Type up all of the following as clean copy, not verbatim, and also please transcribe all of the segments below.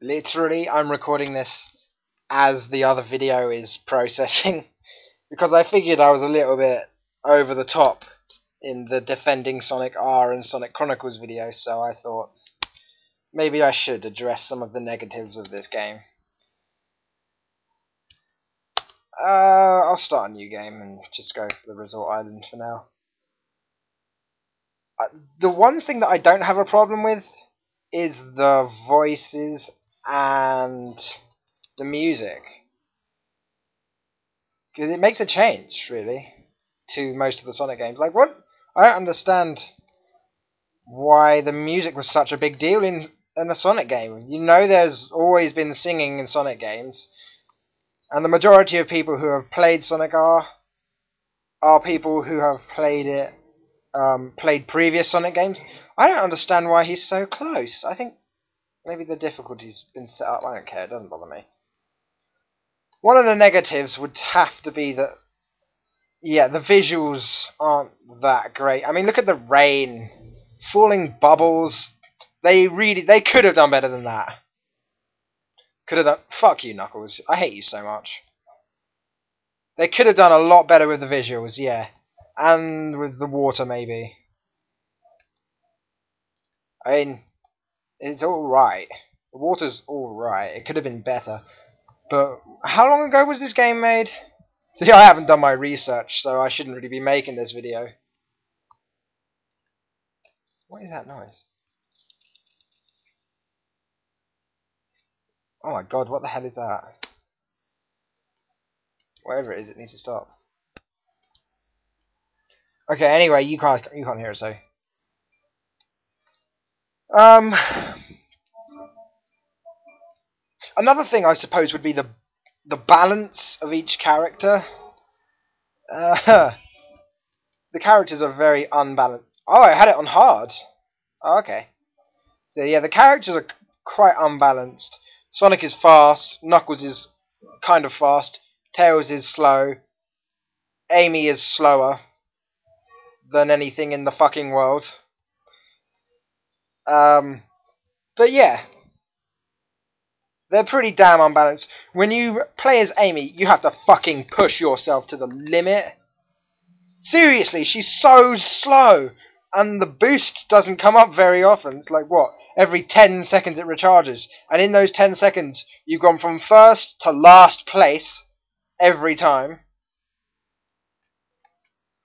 Literally, I'm recording this as the other video is processing because I figured I was a little bit over the top in the defending Sonic R and Sonic Chronicles video, so I thought maybe I should address some of the negatives of this game. I'll start a new game and just go for the Resort Island for now. The one thing that I don't have a problem with is the voices and the music, because it makes a change really to most of the Sonic games. Like, what? I don't understand why the music was such a big deal in a Sonic game. You know, there's always been singing in Sonic games, and the majority of people who have played Sonic R are people who have played it, played previous Sonic games. I don't understand why he's so close. I think maybe the difficulty's been set up. I don't care. It doesn't bother me. One of the negatives would have to be that, yeah, the visuals aren't that great. I mean, look at the rain, falling bubbles. They could have done better than that. Could have done. Fuck you, Knuckles. I hate you so much. They could have done a lot better with the visuals, yeah, and with the water maybe. I mean, it's all right. The water's all right. It could have been better. But how long ago was this game made? See, I haven't done my research, so I shouldn't really be making this video. What is that noise? Oh my god, what the hell is that? Whatever it is, it needs to stop. Okay, anyway, you can't hear it, so. Another thing I suppose would be the balance of each character. The characters are very unbalanced. Oh, I had it on hard. Oh, okay. So yeah, the characters are quite unbalanced. Sonic is fast, Knuckles is kind of fast, Tails is slow, Amy is slower than anything in the fucking world. But yeah, they're pretty damn unbalanced. When you play as Amy, you have to fucking push yourself to the limit. Seriously, she's so slow, and the boost doesn't come up very often. It's like, what, every 10 seconds it recharges, and in those 10 seconds you've gone from first to last place every time.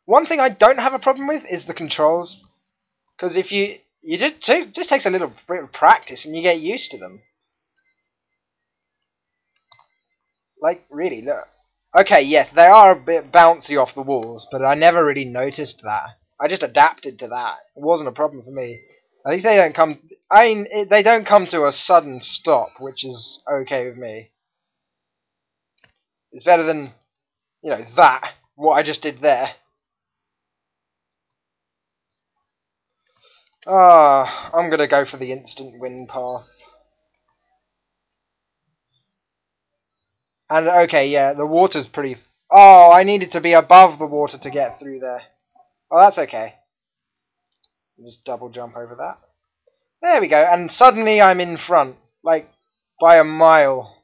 One thing I don't have a problem with is the controls, because if it just takes a little bit of practice and you get used to them. Like, really, look. Okay, yes, they are a bit bouncy off the walls, but I never really noticed that. I just adapted to that. It wasn't a problem for me. At least they don't come. I mean, they don't come to a sudden stop, which is okay with me. It's better than, you know, what I just did there. I'm gonna go for the instant win path. And okay, yeah, the water's pretty. Oh, I needed to be above the water to get through there. Oh, that's okay. Just double jump over that. There we go, and suddenly I'm in front, like, by a mile.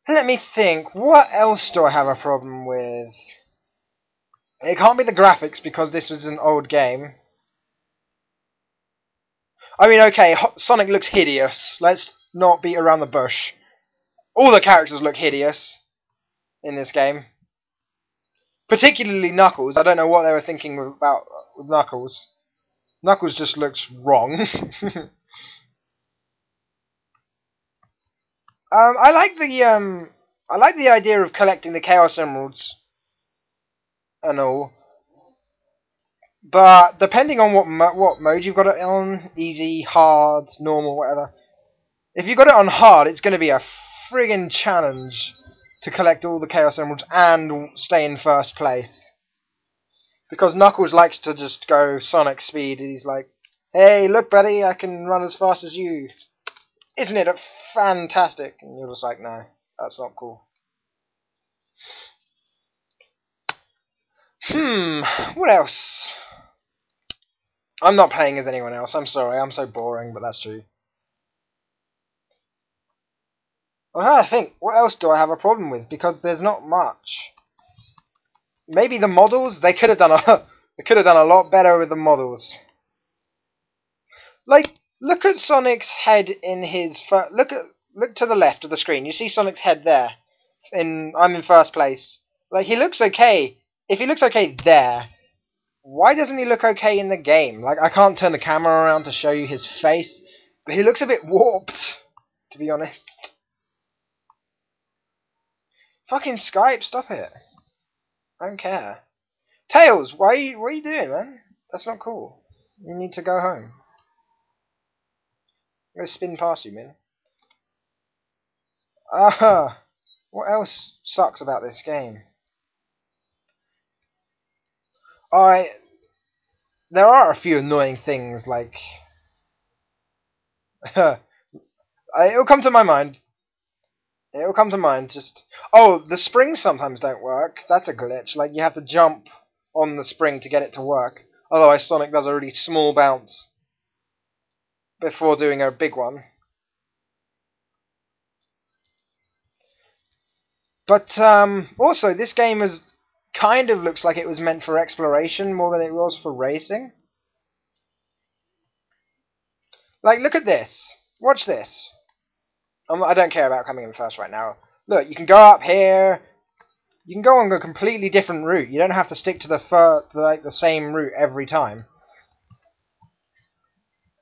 Let me think, what else do I have a problem with? It can't be the graphics, because this was an old game. I mean, okay, Sonic looks hideous. Let's not beat around the bush. All the characters look hideous in this game. Particularly Knuckles. I don't know what they were thinking about with Knuckles. Knuckles just looks wrong. I like the idea of collecting the Chaos Emeralds and all, but depending on what mode you've got it on, easy, hard, normal, whatever. If you've got it on hard, it's going to be a friggin' challenge to collect all the Chaos Emeralds and stay in first place. Because Knuckles likes to just go Sonic speed. He's like, hey, look, buddy, I can run as fast as you. Isn't it fantastic? And you're just like, no, that's not cool. What else? I'm not playing as anyone else. I'm sorry. I'm so boring, but that's true. I'm trying to think. What else do I have a problem with? Because there's not much. Maybe the models. They could have done a. They could have done a lot better with the models. Like, look at Sonic's head in his. Look to the left of the screen. You see Sonic's head there. I'm in first place. Like, he looks okay. If he looks okay there, why doesn't he look okay in the game? Like, I can't turn the camera around to show you his face, but he looks a bit warped, to be honest. Fucking Skype, stop it. I don't care. Tails, what are you doing, man? That's not cool. You need to go home. I'm gonna spin past you, man. What else sucks about this game? There are a few annoying things, like... it'll come to my mind. It'll come to mind, just... Oh, the springs sometimes don't work. That's a glitch. Like, you have to jump on the spring to get it to work. Otherwise, Sonic does a really small bounce before doing a big one. But, also, this game kind of looks like it was meant for exploration more than it was for racing. Like, look at this. Watch this. I don't care about coming in first right now. Look, you can go up here. You can go on a completely different route. You don't have to stick to the same route every time.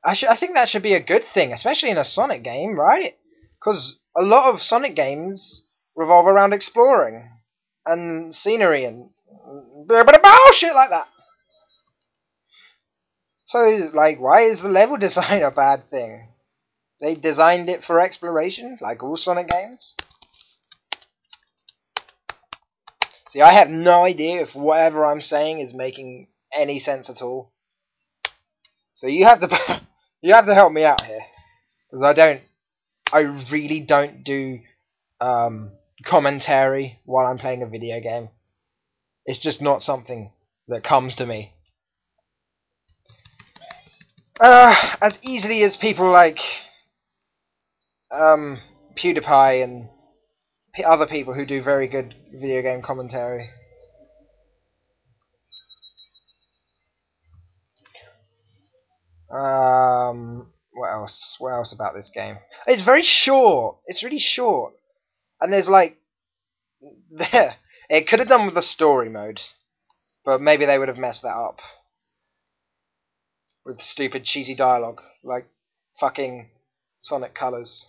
I think that should be a good thing, especially in a Sonic game, right? Because a lot of Sonic games revolve around exploring and scenery and bullshit like that. So, like, why is the level design a bad thing? They designed it for exploration, like all Sonic games. See, I have no idea if whatever I'm saying is making any sense at all. So you have to you have to help me out here, because I really don't do commentary while I'm playing a video game. It's just not something that comes to me as easily as people like PewDiePie and other people who do very good video game commentary. What else? What else about this game? It's very short. It's really short. And there's like... It could have done with the story mode. But maybe they would have messed that up. With stupid cheesy dialogue. Like fucking Sonic Colors.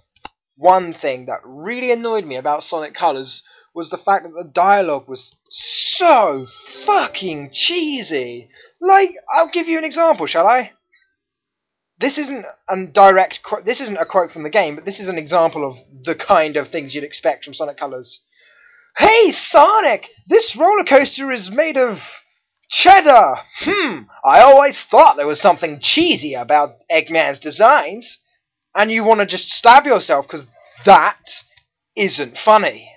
One thing that really annoyed me about Sonic Colors was the fact that the dialogue was so fucking cheesy. Like, I'll give you an example, shall I? This isn't this isn't a quote from the game, but this is an example of the kind of things you'd expect from Sonic Colors. Hey, Sonic! This roller coaster is made of cheddar! I always thought there was something cheesy about Eggman's designs. And you want to just stab yourself because that isn't funny.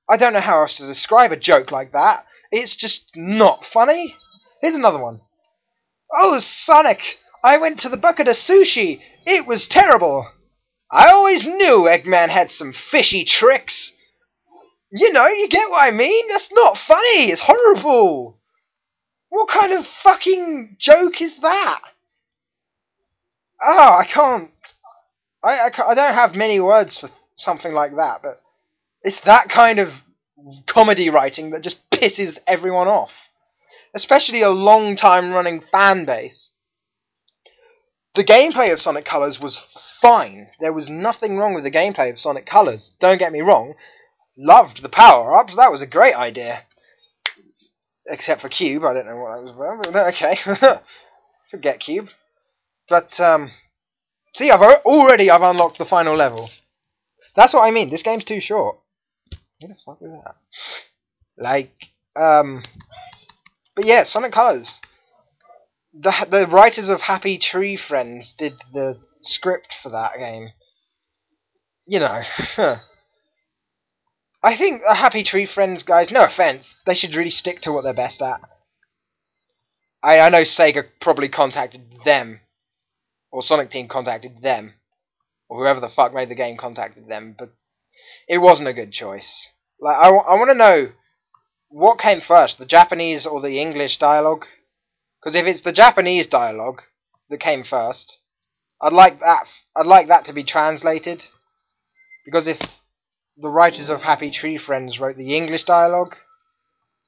I don't know how else to describe a joke like that. It's just not funny. Here's another one. Oh, Sonic! I went to the bucket of sushi. It was terrible. I always knew Eggman had some fishy tricks. You know, you get what I mean? That's not funny. It's horrible. What kind of fucking joke is that? Oh, I can't. I don't have many words for something like that, but it's that kind of comedy writing that just pisses everyone off. Especially a long-time running fan base. The gameplay of Sonic Colors was fine. There was nothing wrong with the gameplay of Sonic Colors. Don't get me wrong. Loved the power-ups. That was a great idea. Except for Cube. I don't know what that was about. Okay. Forget Cube. But, see, I've unlocked the final level. That's what I mean. This game's too short. Who the fuck is that? Like, but yeah, Sonic Colors. The writers of Happy Tree Friends did the script for that game. You know. I think the Happy Tree Friends guys, no offense, they should really stick to what they're best at. I know Sega probably contacted them, or Sonic Team contacted them, or whoever the fuck made the game contacted them, but it wasn't a good choice. Like, I want to know what came first, the Japanese or the English dialogue? Because if it's the Japanese dialogue that came first, I'd like that. I'd like that to be translated. Because if the writers of Happy Tree Friends wrote the English dialogue,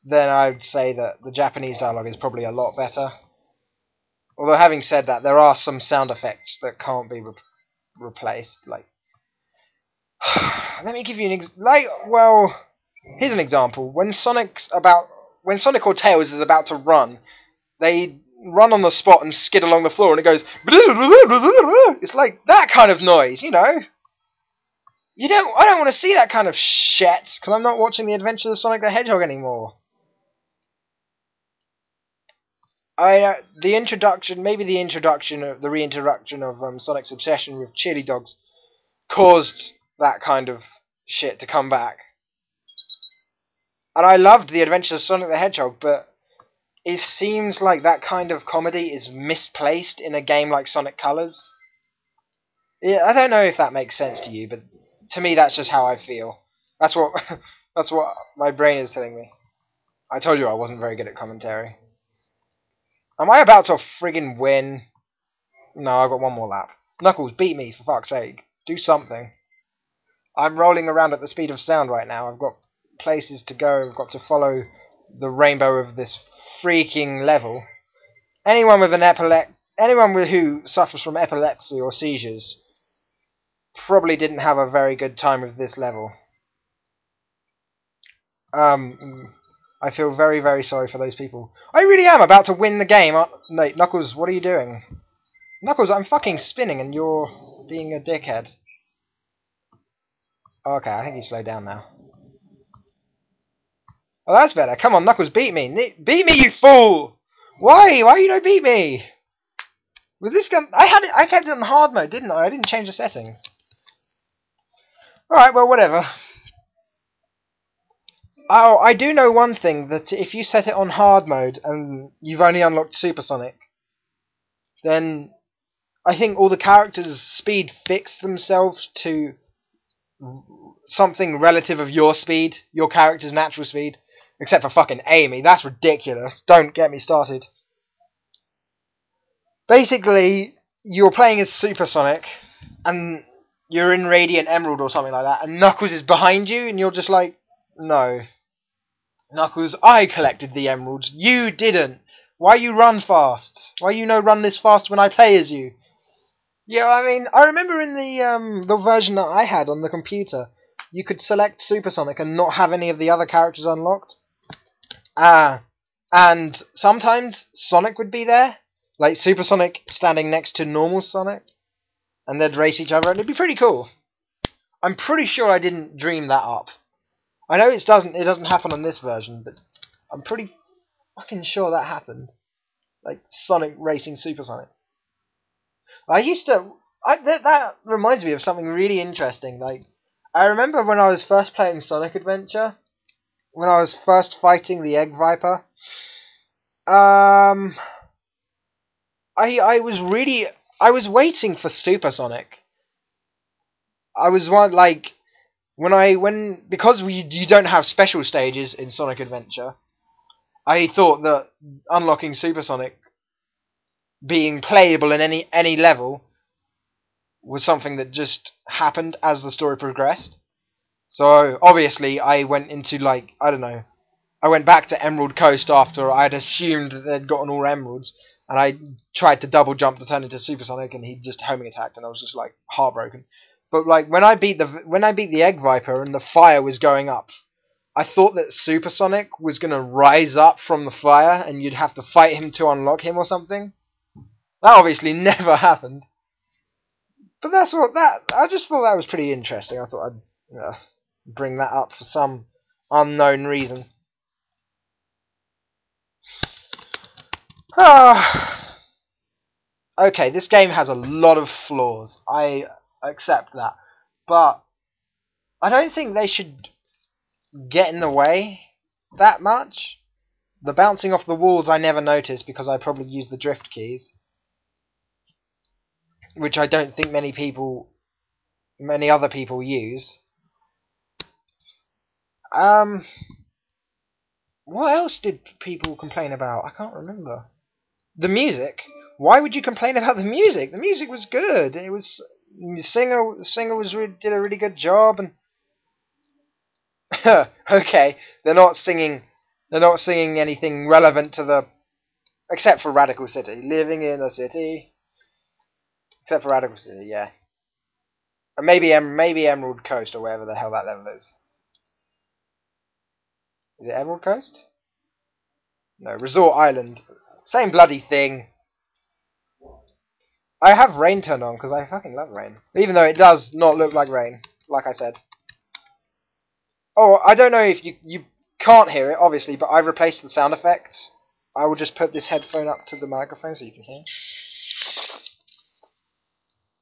then I'd say that the Japanese dialogue is probably a lot better. Although having said that, there are some sound effects that can't be replaced. Like, let me give you an here's an example. When Sonic or Tails is about to run, they run on the spot and skid along the floor, and it goes. It's like that kind of noise, you know. I don't want to see that kind of shit because I'm not watching the Adventures of Sonic the Hedgehog anymore. The reintroduction of Sonic's obsession with chili dogs caused that kind of shit to come back. And I loved the Adventures of Sonic the Hedgehog, but it seems like that kind of comedy is misplaced in a game like Sonic Colors. Yeah, I don't know if that makes sense to you, but to me that's just how I feel. That's what that's what my brain is telling me. I told you I wasn't very good at commentary. Am I about to friggin' win? No, I've got one more lap. Knuckles, beat me, for fuck's sake. Do something. I'm rolling around at the speed of sound right now. I've got places to go. I've got to follow the rainbow of this freaking level. Anyone who suffers from epilepsy or seizures probably didn't have a very good time with this level. I feel very, very sorry for those people. I really am about to win the game. No, Knuckles, what are you doing? Knuckles, I'm fucking spinning and you're being a dickhead. Okay, I think he's slowed down now. Oh, that's better. Come on, Knuckles, beat me. Beat me, you fool! Why? Why you don't beat me? Was this gun... I kept it on hard mode, didn't I? I didn't change the settings. Alright, well, whatever. Oh, I do know one thing, that if you set it on hard mode and you've only unlocked Supersonic, then I think all the characters' speed fix themselves to something relative of your speed, your character's natural speed, except for fucking Amy. That's ridiculous. Don't get me started. Basically, you're playing as Supersonic, and you're in Radiant Emerald or something like that, and Knuckles is behind you, and you're just like, no. Knuckles, I collected the emeralds. You didn't. Why you run fast? Why you no run this fast when I play as you? Yeah, I mean, I remember in the version that I had on the computer, you could select Supersonic and not have any of the other characters unlocked. And sometimes Sonic would be there, like Supersonic standing next to normal Sonic, and they'd race each other, and it'd be pretty cool. I'm pretty sure I didn't dream that up. I know it doesn't happen on this version, but I'm pretty fucking sure that happened. Like Sonic racing Supersonic. That reminds me of something really interesting. Like, I remember when I was first playing Sonic Adventure, when I was first fighting the Egg Viper. I was waiting for Supersonic. Because you don't have special stages in Sonic Adventure, I thought that unlocking Supersonic, being playable in any level, was something that just happened as the story progressed. So obviously I went into I went back to Emerald Coast after I'd assumed that they'd gotten all emeralds, and I tried to double jump to turn into Supersonic, and he just homing attacked, and I was just like heartbroken. But like when I beat the Egg Viper and the fire was going up, I thought that Supersonic was gonna rise up from the fire and you'd have to fight him to unlock him or something. That obviously never happened. But I just thought that was pretty interesting. I thought I'd bring that up for some unknown reason. Okay, this game has a lot of flaws. I accept that. But I don't think they should get in the way that much. The bouncing off the walls I never noticed because I probably used the drift keys, which I don't think many other people use. What else did people complain about? I can't remember. The music. Why would you complain about the music? The music was good. It was the singer did a really good job, and okay, they're not singing anything relevant to the, except for Radical City, living in the city. Except for Radical City, yeah. And maybe Emerald Coast or wherever the hell that level is. Is it Emerald Coast? No, Resort Island. Same bloody thing. I have rain turned on because I fucking love rain. Even though it does not look like rain, like I said. Oh, I don't know if you can't hear it, obviously, but I've replaced the sound effects. I will just put this headphone up to the microphone so you can hear.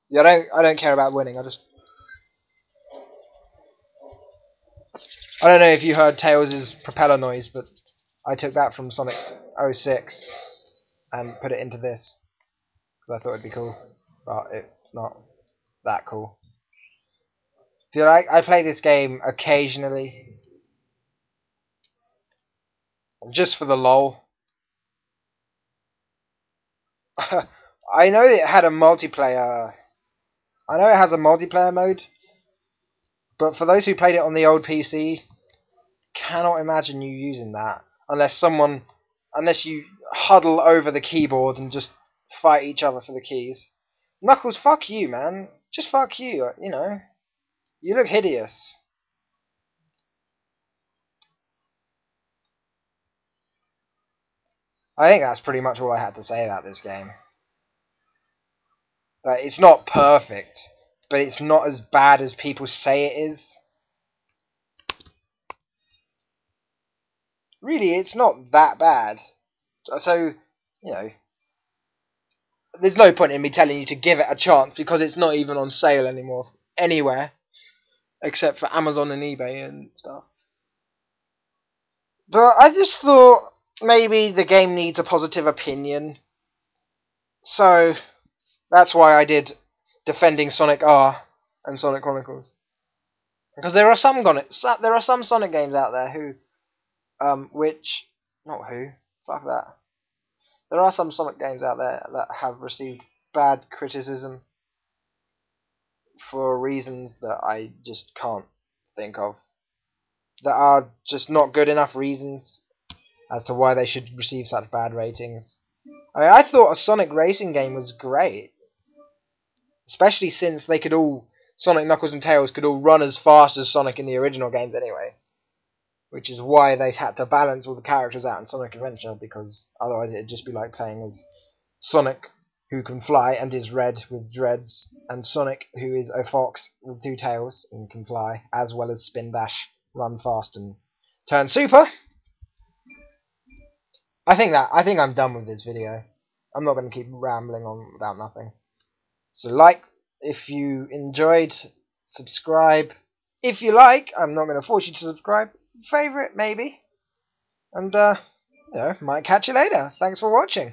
Yeah, I don't care about winning. I don't know if you heard Tails' propeller noise, but I took that from Sonic 06 and put it into this because I thought it'd be cool, but it's not that cool. Dude, I play this game occasionally, just for the lol. I know it had a multiplayer. I know it has a multiplayer mode, but for those who played it on the old PC, cannot imagine you using that unless you huddle over the keyboard and just fight each other for the keys. Knuckles, fuck you, man. Just fuck you, you know. You look hideous. I think that's pretty much all I had to say about this game. It's not perfect, but it's not as bad as people say it is. Really, it's not that bad. So, you know, there's no point in me telling you to give it a chance because it's not even on sale anymore anywhere except for Amazon and eBay and stuff. But I just thought maybe the game needs a positive opinion. So that's why I did defending Sonic R and Sonic Chronicles. Because there are some Sonic games out there who fuck that. There are some Sonic games out there that have received bad criticism for reasons that I just can't think of. That are just not good enough reasons as to why they should receive such bad ratings. I mean, I thought a Sonic racing game was great. Especially since Sonic, Knuckles and Tails could all run as fast as Sonic in the original games anyway. Which is why they had to balance all the characters out in Sonic Adventure, because otherwise it'd just be like playing as Sonic, who can fly and is red with dreads, and Sonic, who is a fox with two tails and can fly, as well as spin dash, run fast, and turn super. I think I'm done with this video. I'm not going to keep rambling on about nothing. So if you enjoyed, subscribe. If you like, I'm not going to force you to subscribe. Favorite maybe, and might catch you later. Thanks for watching.